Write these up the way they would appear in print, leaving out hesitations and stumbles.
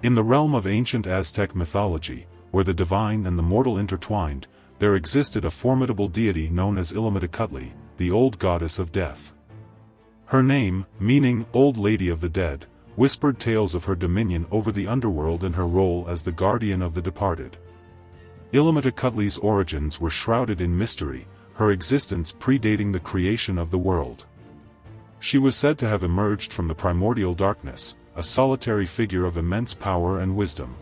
In the realm of ancient Aztec mythology, where the divine and the mortal intertwined, there existed a formidable deity known as Ilamatecuhtli, the old goddess of death. Her name, meaning Old Lady of the Dead, whispered tales of her dominion over the underworld and her role as the guardian of the departed. Ilamatecuhtli's origins were shrouded in mystery, her existence predating the creation of the world. She was said to have emerged from the primordial darkness, a solitary figure of immense power and wisdom.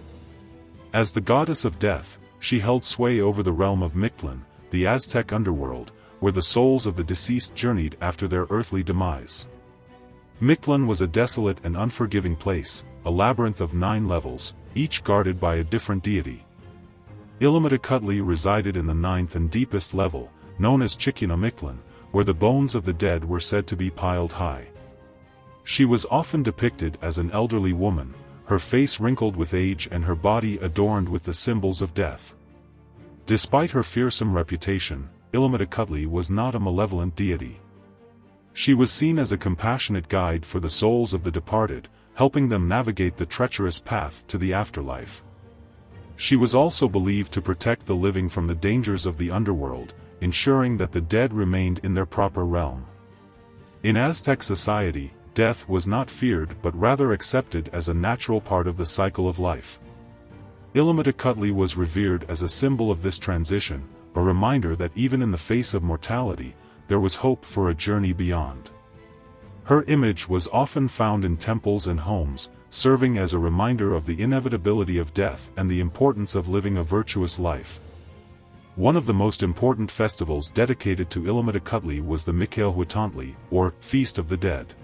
As the goddess of death, she held sway over the realm of Mictlan, the Aztec underworld, where the souls of the deceased journeyed after their earthly demise. Mictlan was a desolate and unforgiving place, a labyrinth of 9 levels, each guarded by a different deity. Ilamatecuhtli resided in the 9th and deepest level, known as Chicunauhmictlan, where the bones of the dead were said to be piled high. She was often depicted as an elderly woman, her face wrinkled with age and her body adorned with the symbols of death. Despite her fearsome reputation, Ilamatecuhtli was not a malevolent deity. She was seen as a compassionate guide for the souls of the departed, helping them navigate the treacherous path to the afterlife. She was also believed to protect the living from the dangers of the underworld, ensuring that the dead remained in their proper realm. In Aztec society, death was not feared but rather accepted as a natural part of the cycle of life. Ilamatecuhtli was revered as a symbol of this transition, a reminder that even in the face of mortality, there was hope for a journey beyond. Her image was often found in temples and homes, serving as a reminder of the inevitability of death and the importance of living a virtuous life. One of the most important festivals dedicated to Ilamatecuhtli was the Mictlan, or Feast of the Dead.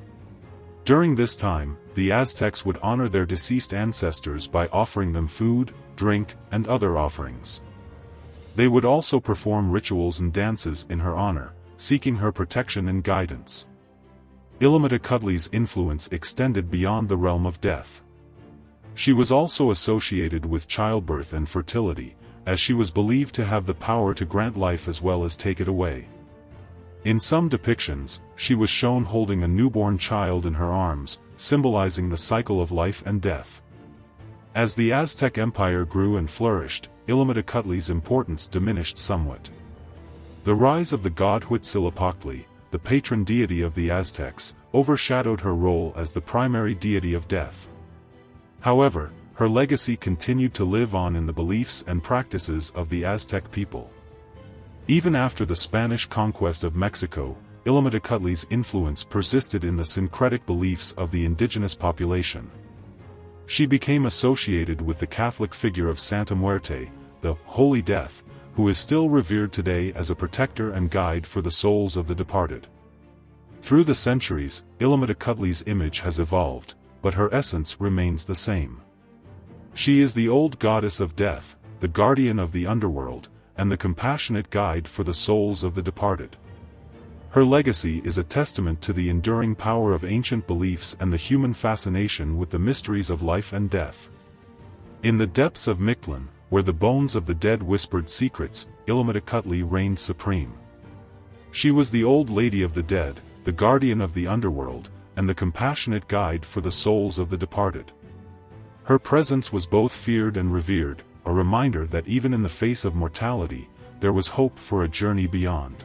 During this time, the Aztecs would honor their deceased ancestors by offering them food, drink, and other offerings. They would also perform rituals and dances in her honor, seeking her protection and guidance. Ilamatecuhtli's influence extended beyond the realm of death. She was also associated with childbirth and fertility, as she was believed to have the power to grant life as well as take it away. In some depictions, she was shown holding a newborn child in her arms, symbolizing the cycle of life and death. As the Aztec Empire grew and flourished, Ilamatecuhtli's importance diminished somewhat. The rise of the god Huitzilopochtli, the patron deity of the Aztecs, overshadowed her role as the primary deity of death. However, her legacy continued to live on in the beliefs and practices of the Aztec people. Even after the Spanish conquest of Mexico, Ilamatecuhtli's influence persisted in the syncretic beliefs of the indigenous population. She became associated with the Catholic figure of Santa Muerte, the Holy Death, who is still revered today as a protector and guide for the souls of the departed. Through the centuries, Ilamatecuhtli's image has evolved, but her essence remains the same. She is the old goddess of death, the guardian of the underworld, and the compassionate guide for the souls of the departed. Her legacy is a testament to the enduring power of ancient beliefs and the human fascination with the mysteries of life and death. In the depths of Mictlan, where the bones of the dead whispered secrets, Ilamatecuhtli reigned supreme. She was the old lady of the dead, the guardian of the underworld, and the compassionate guide for the souls of the departed. Her presence was both feared and revered, a reminder that even in the face of mortality, there was hope for a journey beyond.